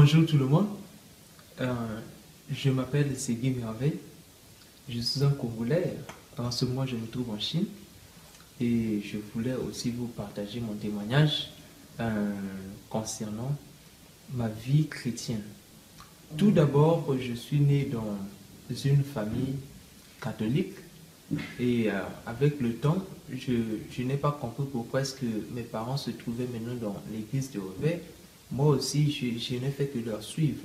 Bonjour tout le monde. Euh, je m'appelle Ségui Merveille. Je suis un Congolais. En ce moment, je me trouve en Chine et je voulais aussi vous partager mon témoignage concernant ma vie chrétienne. Tout d'abord, je suis né dans une famille catholique et avec le temps, je n'ai pas compris pourquoi est-ce que mes parents se trouvaient maintenant dans l'église de Réveil. Moi aussi, je n'ai fait que leur suivre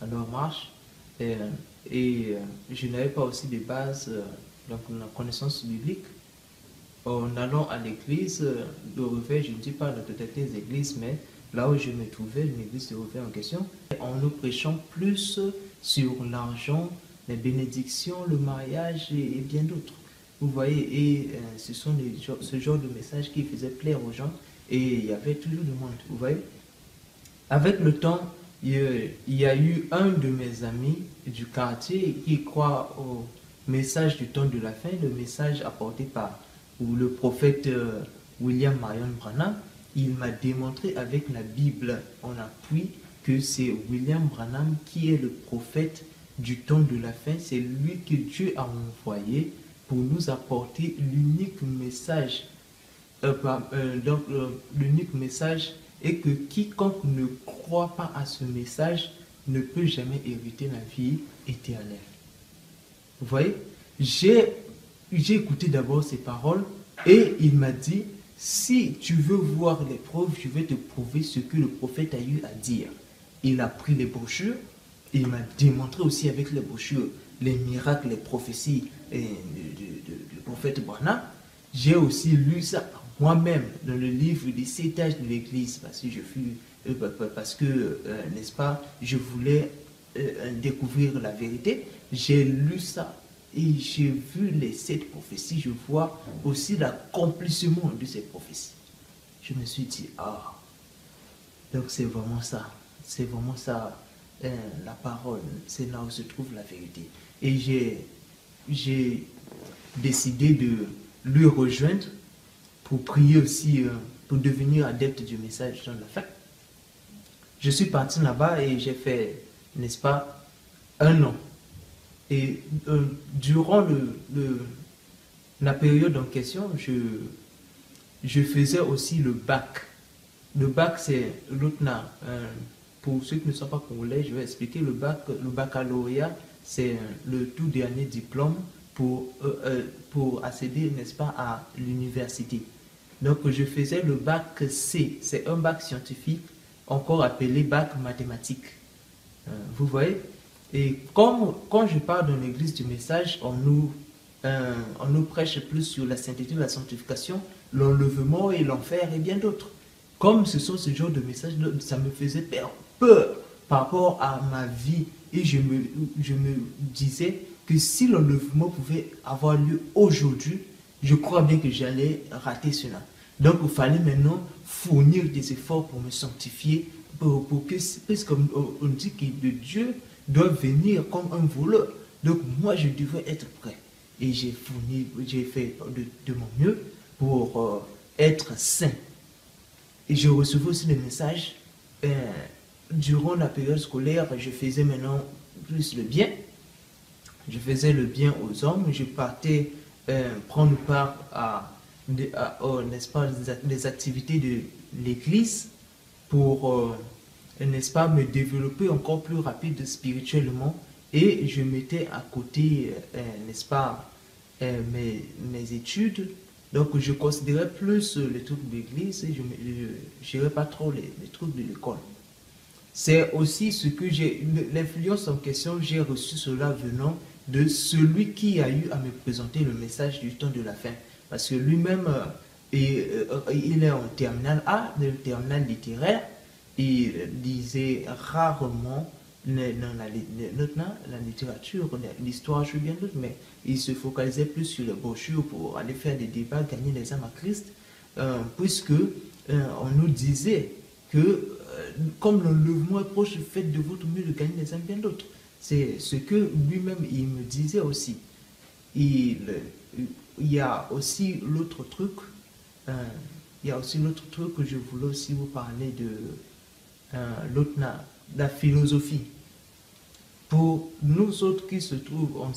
à leur marche je n'avais pas aussi de base, donc une connaissance biblique. En allant à l'église de Réveil, je ne dis pas la totalité des églises, mais là où je me trouvais, une église de Réveil en question, en nous prêchant plus sur l'argent, les bénédictions, le mariage et bien d'autres. Vous voyez, ce sont ce genre de messages qui faisaient plaire aux gens et il y avait toujours du monde, vous voyez. Avec le temps, il y a eu un de mes amis du quartier qui croit au message du temps de la fin, le message apporté par le prophète William Marion Branham. Il m'a démontré avec la Bible en appui que c'est William Branham qui est le prophète du temps de la fin. C'est lui que Dieu a envoyé pour nous apporter l'unique message. L'unique message est que quiconque ne croit pas à ce message ne peut jamais hériter la vie éternelle. Vous voyez, j'ai écouté d'abord ces paroles et il m'a dit, si tu veux voir les preuves, je vais te prouver ce que le prophète a eu à dire. Il a pris les brochures, il m'a démontré aussi avec les brochures les miracles, les prophéties du prophète Branham. J'ai aussi lu ça moi-même dans le livre des 7 âges de l'Église parce que, n'est-ce pas, je voulais découvrir la vérité. J'ai lu ça et j'ai vu les 7 prophéties. Je vois aussi l'accomplissement de ces prophéties. Je me suis dit, ah, donc c'est vraiment ça. C'est vraiment ça, la parole. C'est là où se trouve la vérité. Et j'ai décidé de lui rejoindre pour prier aussi, pour devenir adepte du message de la fin. Je suis parti là-bas et j'ai fait, n'est-ce pas, 1 an. Et durant la période en question, je faisais aussi le bac. Le bac, c'est l'autre là. Pour ceux qui ne sont pas congolais, je vais expliquer le bac. Le baccalauréat, c'est le tout dernier diplôme pour accéder, n'est-ce pas, à l'université. Donc, je faisais le bac C. C'est un bac scientifique, encore appelé bac mathématique. Vous voyez? Et quand je parle dans l'église du message, on nous prêche plus sur la sainteté, la sanctification, l'enlèvement et l'enfer et bien d'autres. Comme ce sont ce genre de messages, ça me faisait peur par rapport à ma vie. Et je me disais que si l'enlèvement pouvait avoir lieu aujourd'hui, je crois bien que j'allais rater cela. Donc il fallait maintenant fournir des efforts pour me sanctifier, pour que, puisqu'on dit que Dieu doit venir comme un voleur. Donc moi je devais être prêt. Et j'ai fait de mon mieux pour être saint. Et je recevais aussi des messages. Durant la période scolaire, je faisais maintenant plus le bien. Je faisais le bien aux hommes. Je partais prendre part n'est-ce pas, les activités de l'église pour, n'est-ce pas, me développer encore plus rapide spirituellement. Et je mettais à côté, n'est-ce pas, mes études. Donc je considérais plus les trucs de l'église et je n'irais pas trop les trucs de l'école. C'est aussi ce que l'influence en question, j'ai reçu cela venant de celui qui a eu à me présenter le message du temps de la fin. Parce que lui-même, il est en terminale A, le terminal littéraire, il lisait rarement la littérature, l'histoire, je veux bien d'autres, mais il se focalisait plus sur les brochures pour aller faire des débats, gagner les âmes à Christ, puisque on nous disait que comme l'enlèvement est proche, faites de votre mieux de gagner les âmes bien d'autres. C'est ce que lui-même il me disait aussi. Il y a aussi l'autre truc, que je voulais aussi vous parler l'autre, la philosophie. Pour nous autres qui se trouvent en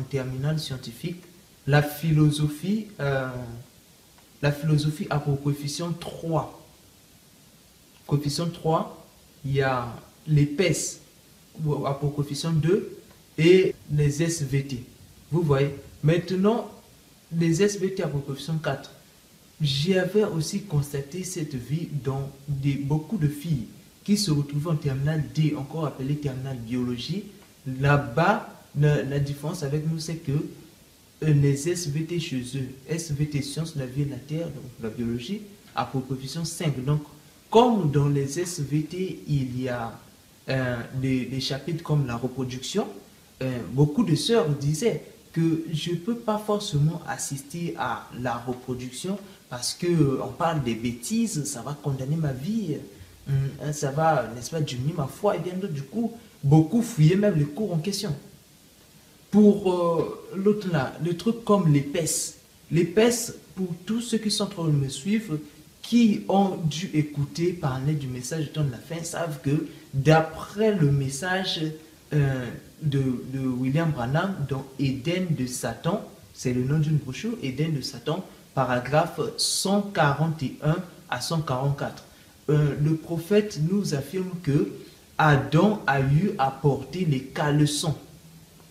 terminale scientifique, la philosophie a pour coefficient 3. Coefficient 3, il y a l'épaisse a pour coefficient 2 et les SVT. Vous voyez, maintenant, les SVT a pour coefficient 4. J'avais aussi constaté cette vie dans beaucoup de filles qui se retrouvent en terminale D, encore appelée terminale biologie. Là-bas, la différence avec nous, c'est que les SVT chez eux, SVT sciences de la vie et de la terre, donc la biologie, a pour coefficient 5. Donc, comme dans les SVT, il y a des chapitres comme la reproduction, beaucoup de sœurs disaient que je ne peux pas forcément assister à la reproduction parce qu'on parle des bêtises, ça va condamner ma vie, ça va, n'est-ce pas, diminuer ma foi, et bien d'autres, du coup, beaucoup fouillaient même les cours en question. Pour l'autre là, le truc comme l'épaisse, pour tous ceux qui sont en train de me suivre, qui ont dû écouter parler du message de ton de la fin, savent que d'après le message de William Branham dans Éden de Satan, c'est le nom d'une brochure, Éden de Satan, paragraphe 141 à 144. Le prophète nous affirme que Adam a eu à porter les caleçons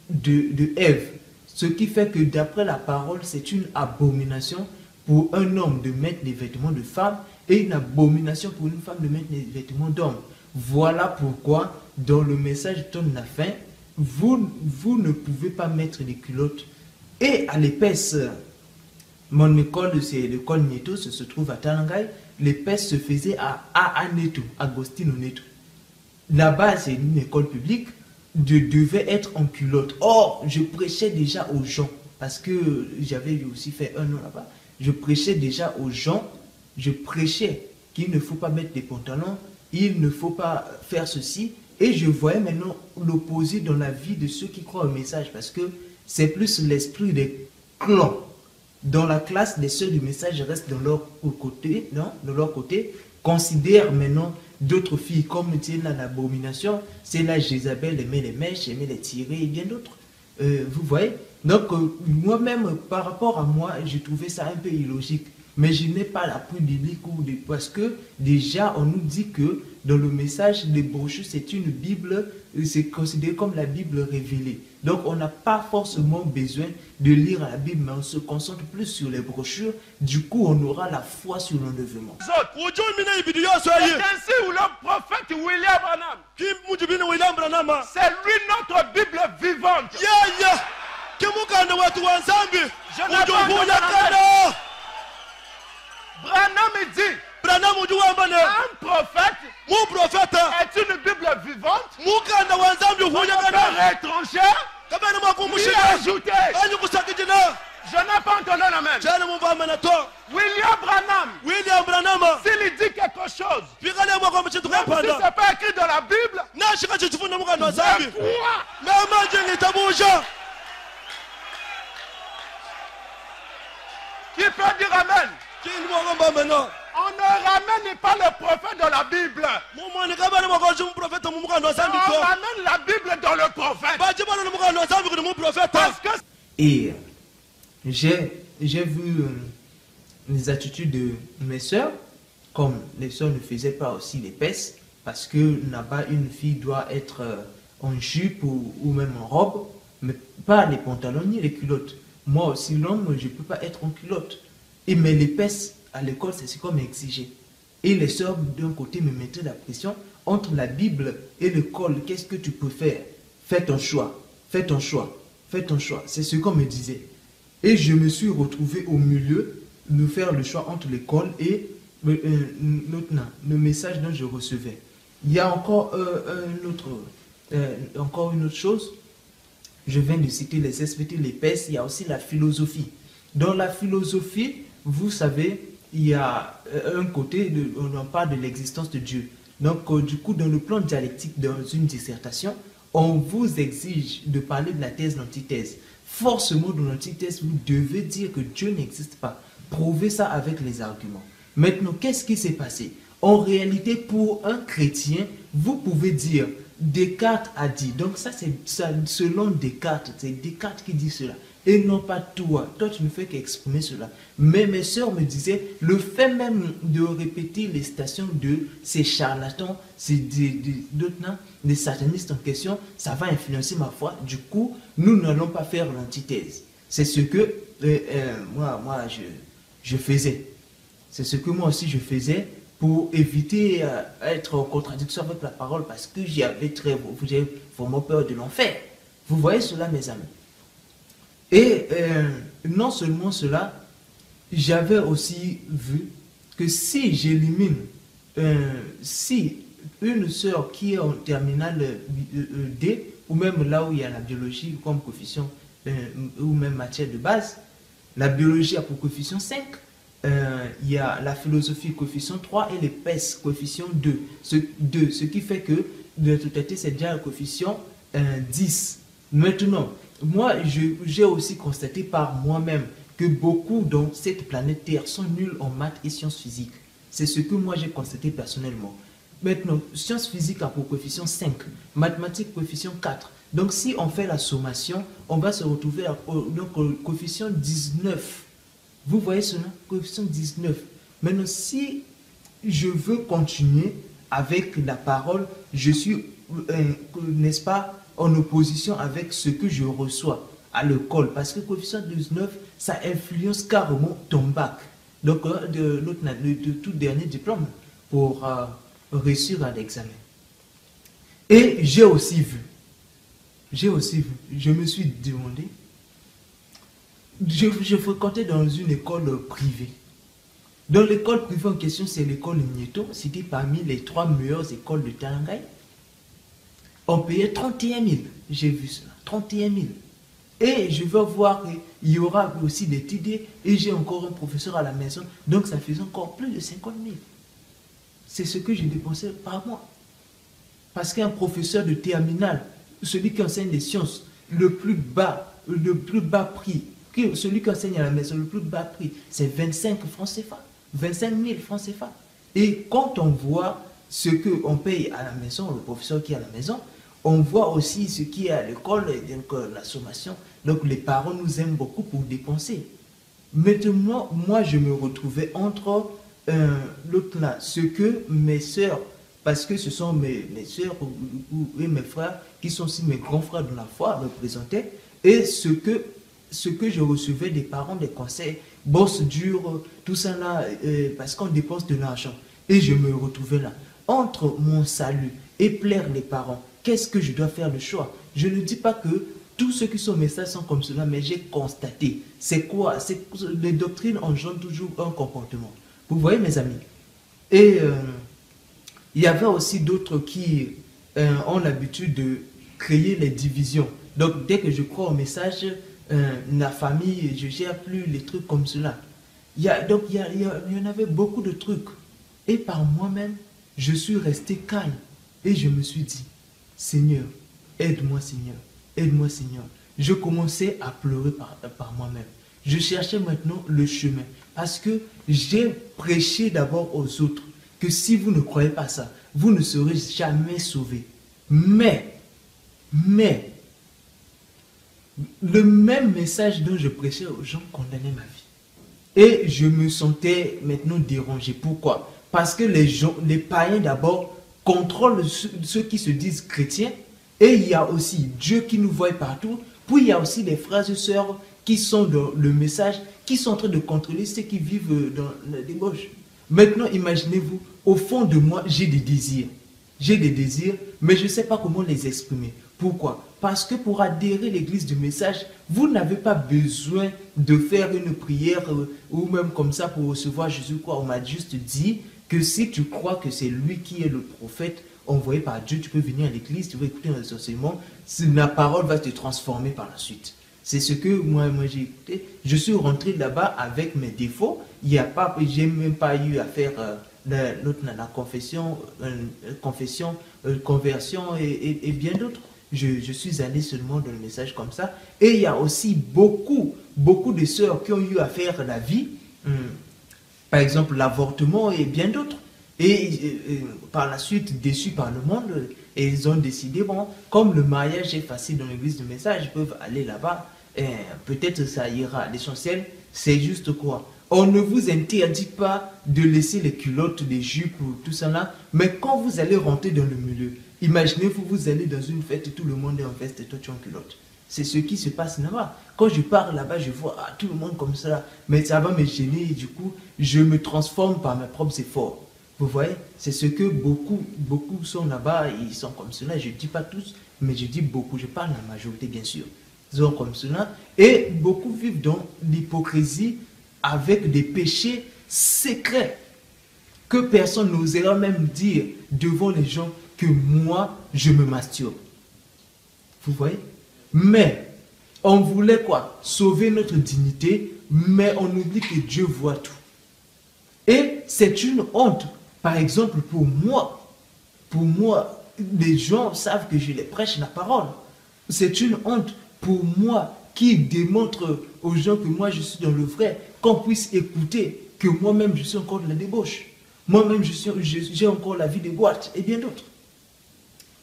de Ève, ce qui fait que d'après la parole, c'est une abomination pour un homme de mettre les vêtements de femme et une abomination pour une femme de mettre les vêtements d'homme. Voilà pourquoi, dans le message de ton de la fin, vous ne pouvez pas mettre les culottes. Et à l'épaisse, mon école, c'est l'école Nieto, se trouve à Talangay. L'épaisse se faisait à Neto, Agostino Neto. Là-bas, c'est une école publique. Je devais être en culotte. Or, je prêchais déjà aux gens, parce que j'avais aussi fait un an là-bas. Je prêchais déjà aux gens, je prêchais qu'il ne faut pas mettre des pantalons, il ne faut pas faire ceci. Et je voyais maintenant l'opposé dans la vie de ceux qui croient au message, parce que c'est plus l'esprit des clans. Dans la classe, les sœurs du message restent dans leur côté, non, de leur côté, considèrent maintenant d'autres filles comme l'abomination, c'est là Jézabel aimait les mèches, aimait les tirer et bien d'autres. Vous voyez? Donc, moi-même, par rapport à moi, j'ai trouvé ça un peu illogique. Mais je n'ai pas l'appui biblique parce que déjà, on nous dit que dans le message, les brochures, c'est une Bible, c'est considéré comme la Bible révélée. Donc, on n'a pas forcément besoin de lire la Bible, mais on se concentre plus sur les brochures. Du coup, on aura la foi sur l'enlèvement. C'est ainsi où le prophète William Branham, c'est lui notre Bible vivante. Je n'ai pas Branham dit, un prophète est une Bible vivante. Mon père étranger, lui a ajouté. Je n'ai pas entendu la même. William Branham, s'il dit quelque chose, même si ce n'est pas écrit dans la Bible, je crois. Qui peut dire Amen? On ne ramène pas le prophète dans la Bible. On ramène la Bible dans le prophète. Parce que... Et j'ai vu les attitudes de mes sœurs, comme les sœurs ne faisaient pas aussi l'épaisse, parce que là-bas, une fille doit être en jupe ou même en robe, mais pas les pantalons ni les culottes. Moi aussi, l'homme, je ne peux pas être en culotte. Et mais l'épaisse, à l'école, c'est comme exigé. Et les sœurs, d'un côté, me mettaient la pression. Entre la Bible et l'école, qu'est-ce que tu peux faire? Fais ton choix. Fais ton choix. Fais ton choix. C'est ce qu'on me disait. Et je me suis retrouvé au milieu de faire le choix entre l'école et le message dont je recevais. Il y a encore une autre chose. Je viens de citer les SVT, l'épaisse. Il y a aussi la philosophie. Dans la philosophie, vous savez, il y a un côté, on en parle de l'existence de Dieu. Donc, du coup, dans le plan dialectique, dans une dissertation, on vous exige de parler de la thèse, l'antithèse. Forcément, dans l'antithèse, vous devez dire que Dieu n'existe pas. Prouvez ça avec les arguments. Maintenant, qu'est-ce qui s'est passé? En réalité, pour un chrétien, vous pouvez dire Descartes a dit. Donc ça, c'est selon Descartes. C'est Descartes qui dit cela. Et non pas toi. Toi, tu ne fais qu'exprimer cela. Mais mes sœurs me disaient, le fait même de répéter les citations de ces charlatans, des satanistes en question, ça va influencer ma foi. Du coup, nous n'allons pas faire l'antithèse. C'est ce que moi je faisais. C'est ce que moi aussi je faisais pour éviter être en contradiction avec la parole parce que j'avais vraiment peur de l'enfer. Vous voyez cela, mes amis. Et non seulement cela, j'avais aussi vu que si j'élimine, si une sœur qui est en terminale D, ou même là où il y a la biologie comme coefficient, ou même matière de base, la biologie a pour coefficient 5, il y a la philosophie coefficient 3 et les PES coefficient 2. Ce qui fait que de totalité c'est déjà un coefficient 10. Maintenant, moi j'ai aussi constaté par moi-même que beaucoup dans cette planète Terre sont nuls en maths et sciences physiques. C'est ce que moi j'ai constaté personnellement. Maintenant, sciences physiques a pour coefficient 5, mathématiques coefficient 4. Donc si on fait la sommation, on va se retrouver au coefficient 19. Vous voyez cela? Coefficient 19. Maintenant, si je veux continuer avec la parole, je suis, n'est-ce pas, en opposition avec ce que je reçois à l'école. Parce que coefficient 19, ça influence carrément ton bac. Donc, de tout dernier diplôme pour réussir à l'examen. Et j'ai aussi vu, je me suis demandé, je fréquentais dans une école privée. Dans l'école privée en question, c'est l'école Nieto, c'était parmi les 3 meilleures écoles de Tanangaï. On payait 31 000, j'ai vu cela, 31 000. Et je vais voir qu'il y aura aussi des TD et j'ai encore un professeur à la maison, donc ça faisait encore plus de 50 000. C'est ce que j'ai dépensé par mois. Parce qu'un professeur de terminale, celui qui enseigne les sciences, le plus bas prix, celui qui enseigne à la maison, le plus bas prix, c'est 25 francs CFA, 25 000 francs CFA. Et quand on voit ce qu'on paye à la maison, le professeur qui est à la maison, on voit aussi ce qui est à l'école, donc la sommation. Donc les parents nous aiment beaucoup pour dépenser. Maintenant, moi je me retrouvais entre l'autre là, ce que mes soeurs, parce que ce sont mes soeurs et mes frères, qui sont aussi mes grands frères de la foi, me présentaient, et ce que je recevais des parents, des conseils, bosse dure, tout ça là, parce qu'on dépense de l'argent. Et je me retrouvais là, entre mon salut et plaire les parents. Qu'est-ce que je dois faire le choix? Je ne dis pas que tous ceux qui sont messages sont comme cela, mais j'ai constaté. C'est quoi? Les doctrines engendrent toujours un comportement. Vous voyez, mes amis? Et il y avait aussi d'autres qui ont l'habitude de créer les divisions. Donc, dès que je crois au message, la famille, je ne gère plus les trucs comme cela. Il y en avait beaucoup de trucs. Et par moi-même, je suis resté calme. Et je me suis dit, Seigneur, aide-moi Seigneur, aide-moi Seigneur. Je commençais à pleurer par moi-même. Je cherchais maintenant le chemin. Parce que j'ai prêché d'abord aux autres que si vous ne croyez pas ça, vous ne serez jamais sauvés. Mais, le même message dont je prêchais aux gens condamnait ma vie. Et je me sentais maintenant dérangé. Pourquoi? Parce que les païens d'abord contrôlent ceux qui se disent chrétiens. Et il y a aussi Dieu qui nous voit partout. Puis il y a aussi les frères et sœurs qui sont dans le message, qui sont en train de contrôler ceux qui vivent dans la débauche. Maintenant, imaginez-vous, au fond de moi, j'ai des désirs. J'ai des désirs, mais je ne sais pas comment les exprimer. Pourquoi? Parce que pour adhérer à l'église du message, vous n'avez pas besoin de faire une prière ou même comme ça pour recevoir Jésus. On m'a juste dit que si tu crois que c'est lui qui est le prophète envoyé par Dieu, tu peux venir à l'église, tu vas écouter un enseignement, la parole va te transformer par la suite. C'est ce que moi j'ai écouté. Je suis rentré là-bas avec mes défauts. J'ai même pas eu à faire la confession, conversion et bien d'autres. Je suis allé seulement dans le message comme ça. Et il y a aussi beaucoup de sœurs qui ont eu à faire la vie. Par exemple, l'avortement et bien d'autres. Par la suite, déçus par le monde, et ils ont décidé, bon, comme le mariage est facile dans l'église de message, ils peuvent aller là-bas, et peut-être ça ira. L'essentiel, c'est juste quoi? On ne vous interdit pas de laisser les culottes, les jupes, tout ça là, mais quand vous allez rentrer dans le milieu, imaginez-vous, vous allez dans une fête et tout le monde est en veste et toi tu es en culotte. C'est ce qui se passe là-bas. Quand je pars là-bas, je vois tout le monde comme ça, mais ça va me gêner et du coup, je me transforme par mes propres efforts. Vous voyez, c'est ce que beaucoup sont là-bas, ils sont comme cela. Je ne dis pas tous, mais je dis beaucoup, je parle de la majorité bien sûr. Ils sont comme cela. Et beaucoup vivent dans l'hypocrisie avec des péchés secrets que personne n'osera même dire devant les gens que moi, je me masturbe. Vous voyez? Mais on voulait quoi? Sauver notre dignité, mais on oublie que Dieu voit tout. Et c'est une honte. Par exemple, pour moi, les gens savent que je les prêche la parole. C'est une honte pour moi qui démontre aux gens que moi je suis dans le vrai, qu'on puisse écouter que moi-même je suis encore de la débauche. Moi-même j'ai encore la vie de boîte et bien d'autres.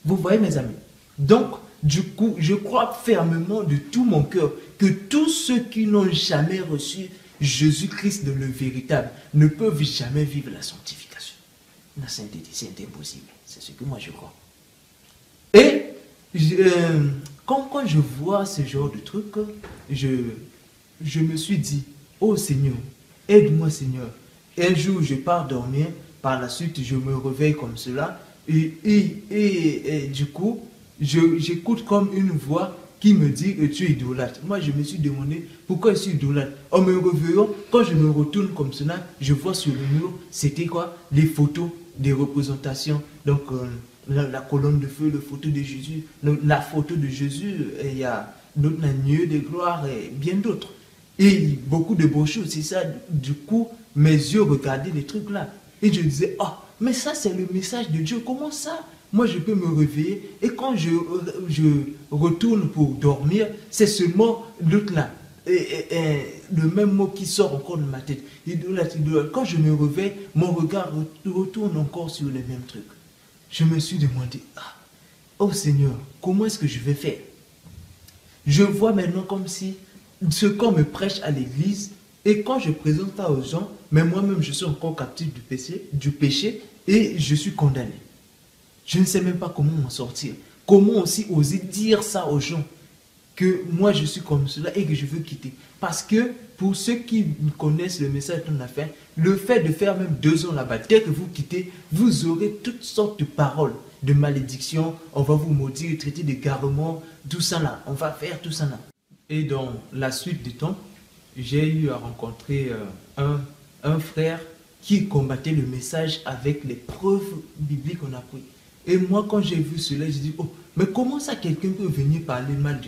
Vous voyez mes amis? Donc, du coup, je crois fermement de tout mon cœur que tous ceux qui n'ont jamais reçu Jésus-Christ dans le véritable ne peuvent jamais vivre la sanctification. La sainteté, c'est impossible. C'est ce que moi je crois. Et quand je vois ce genre de truc, je me suis dit, oh Seigneur, aide-moi Seigneur. Et un jour, je pars dormir, par la suite, je me réveille comme cela, et du coup, j'écoute comme une voix qui me dit que tu es idolâtre. Moi, je me suis demandé pourquoi je suis idolâtre. En me réveillant, quand je me retourne comme cela, je vois sur le mur, c'était quoi? Les photos des représentations. Donc, la colonne de feu, la photo de Jésus. La photo de Jésus, il y a notre agneau de gloire et bien d'autres. Et beaucoup de brochures, c'est ça. Du coup, mes yeux regardaient les trucs là. Et je disais, oh, mais ça, c'est le message de Dieu. Comment ça? Moi, je peux me réveiller et quand je retourne pour dormir, c'est seulement l'autre là. Le même mot qui sort encore de ma tête. Quand je me réveille, mon regard retourne encore sur les mêmes trucs. Je me suis demandé, oh Seigneur, comment est-ce que je vais faire? Je vois maintenant comme si ce qu'on me prêche à l'église, et quand je présente ça aux gens, mais moi-même je suis encore captif du péché et je suis condamné. Je ne sais même pas comment m'en sortir. Comment aussi oser dire ça aux gens que moi je suis comme cela et que je veux quitter. Parce que pour ceux qui connaissent le message qu'on a fait, le fait de faire même 2 ans là-bas, dès que vous quittez, vous aurez toutes sortes de paroles, de malédictions, on va vous maudire, traiter d'égarement, tout ça là, on va faire tout ça là. Et dans la suite du temps, j'ai eu à rencontrer un frère qui combattait le message avec les preuves bibliques qu'on a prises. Et moi, quand j'ai vu cela, j'ai dit, oh, mais comment ça quelqu'un peut venir parler mal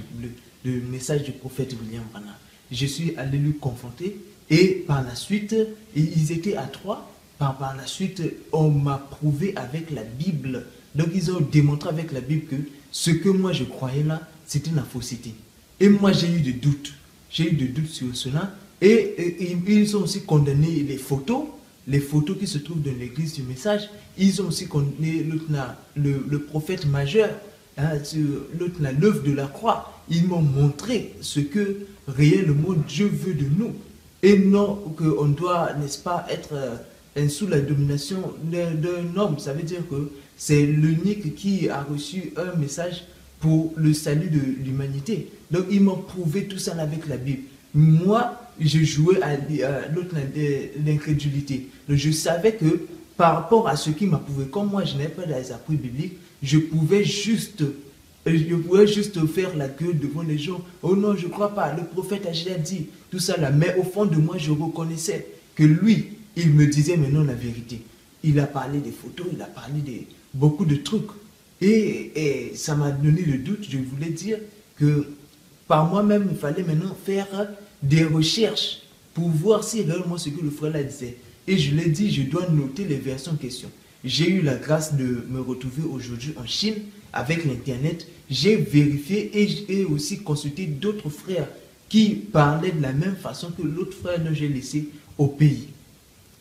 du message du prophète William Branham? Je suis allé lui confronter et par la suite, ils étaient à 3. Par la suite, on m'a prouvé avec la Bible. Donc, ils ont démontré avec la Bible que ce que moi je croyais là, c'était la fausseté. Et moi, j'ai eu des doutes. J'ai eu des doutes sur cela. Et ils ont aussi condamné les photos qui se trouvent dans l'église du message. Ils ont aussi condamné le prophète majeur, l'œuvre de la croix. Ils m'ont montré ce que réellement Dieu veut de nous. Et non qu'on doit, n'est-ce pas, être sous la domination d'un homme. Ça veut dire que c'est l'unique qui a reçu un message pour le salut de l'humanité. Donc ils m'ont prouvé tout ça avec la Bible. Moi, je jouais à l'incrédulité. Donc je savais que par rapport à ce qui m'a prouvé, comme moi je n'avais pas les appuis bibliques, je pouvais juste faire la gueule devant les gens. Oh non, je ne crois pas, le prophète a dit tout ça là. Mais au fond de moi, je reconnaissais que lui, il me disait maintenant la vérité. Il a parlé des photos, il a parlé de beaucoup de trucs. Et ça m'a donné le doute, je voulais dire que par moi-même, il fallait maintenant faire des recherches pour voir si réellement ce que le frère là disait. Et je l'ai dit, je dois noter les versions en question. J'ai eu la grâce de me retrouver aujourd'hui en Chine avec l'internet. J'ai vérifié et j'ai aussi consulté d'autres frères qui parlaient de la même façon que l'autre frère que j'ai laissé au pays.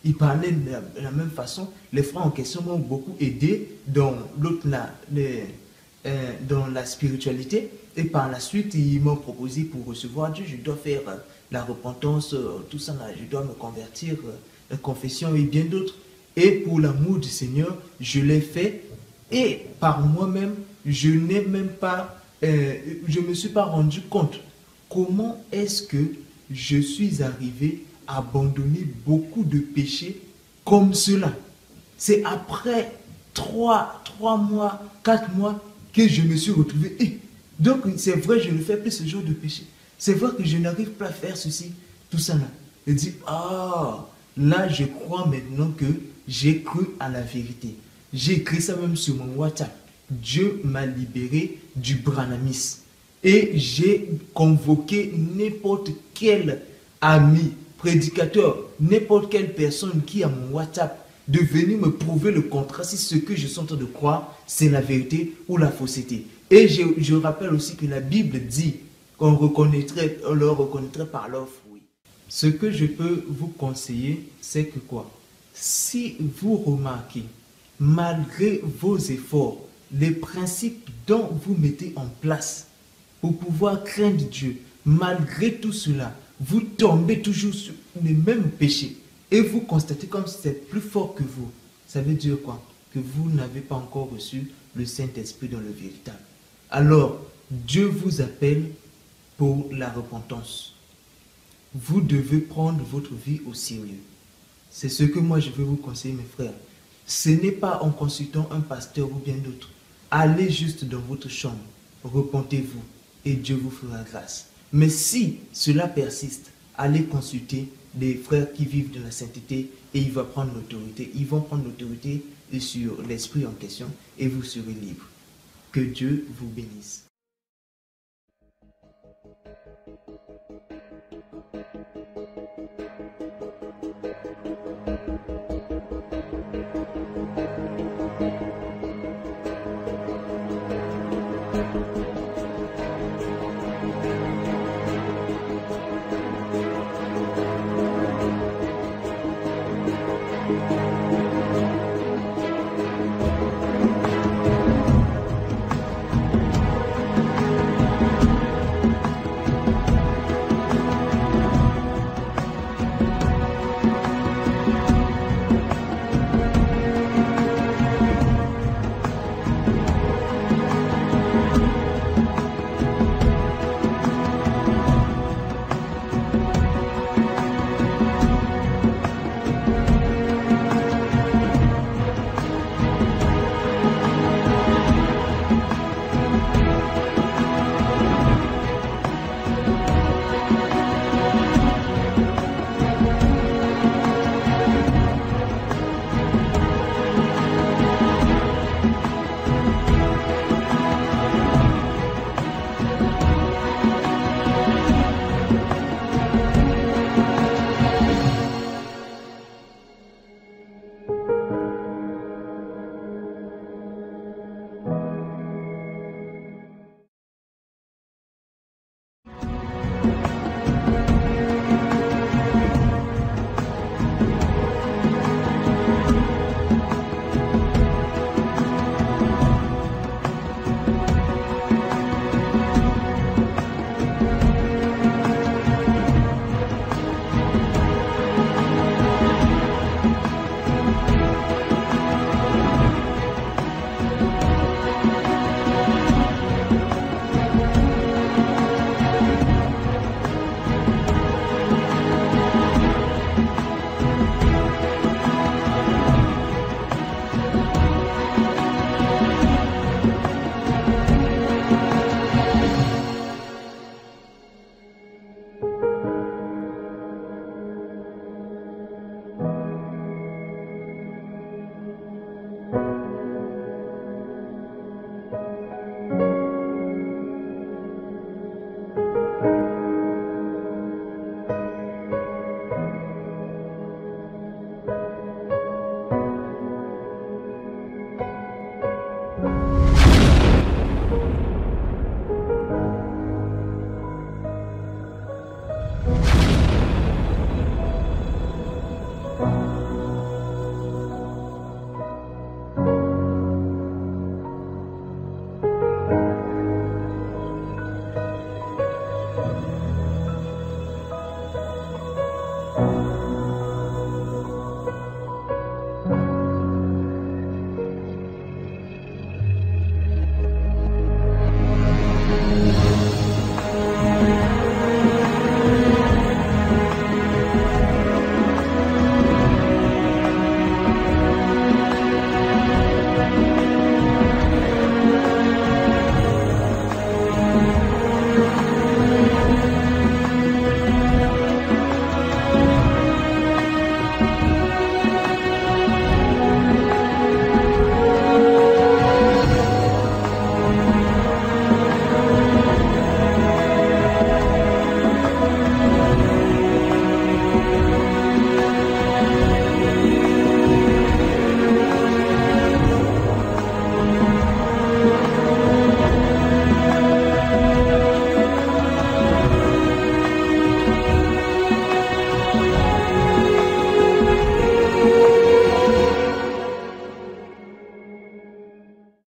il parlait de la même façon. Les frères en question m'ont beaucoup aidé dans dans la spiritualité. Et par la suite, ils m'ont proposé pour recevoir Dieu, je dois faire la repentance, tout ça, là, je dois me convertir, la confession et bien d'autres. Et pour l'amour du Seigneur, je l'ai fait. Et par moi-même, je n'ai même pas, je ne me suis pas rendu compte comment est-ce que je suis arrivé à abandonner beaucoup de péchés comme cela. C'est après 3 mois, 4 mois que je me suis retrouvé. Donc c'est vrai, je ne fais plus ce genre de péché. C'est vrai que je n'arrive pas à faire ceci, tout ça là. Je dis, ah, là je crois maintenant que j'ai cru à la vérité. J'ai écrit ça même sur mon WhatsApp. Dieu m'a libéré du branhamisme. Et j'ai convoqué n'importe quel ami, prédicateur, n'importe quelle personne qui a mon WhatsApp de venir me prouver le contraire si ce que je suis en train de croire, c'est la vérité ou la fausseté. Et je rappelle aussi que la Bible dit qu'on le reconnaîtrait par leurs fruits. Ce que je peux vous conseiller, c'est que quoi? Si vous remarquez, malgré vos efforts, les principes dont vous mettez en place pour pouvoir craindre Dieu, malgré tout cela, vous tombez toujours sur les mêmes péchés et vous constatez comme si c'est plus fort que vous. Ça veut dire quoi? Que vous n'avez pas encore reçu le Saint-Esprit dans le véritable. Alors, Dieu vous appelle pour la repentance. Vous devez prendre votre vie au sérieux. C'est ce que moi je veux vous conseiller, mes frères. Ce n'est pas en consultant un pasteur ou bien d'autres. Allez juste dans votre chambre, repentez-vous et Dieu vous fera grâce. Mais si cela persiste, allez consulter des frères qui vivent de la sainteté et ils vont prendre l'autorité. Ils vont prendre l'autorité sur l'esprit en question et vous serez libre. Que Dieu vous bénisse. Thank you.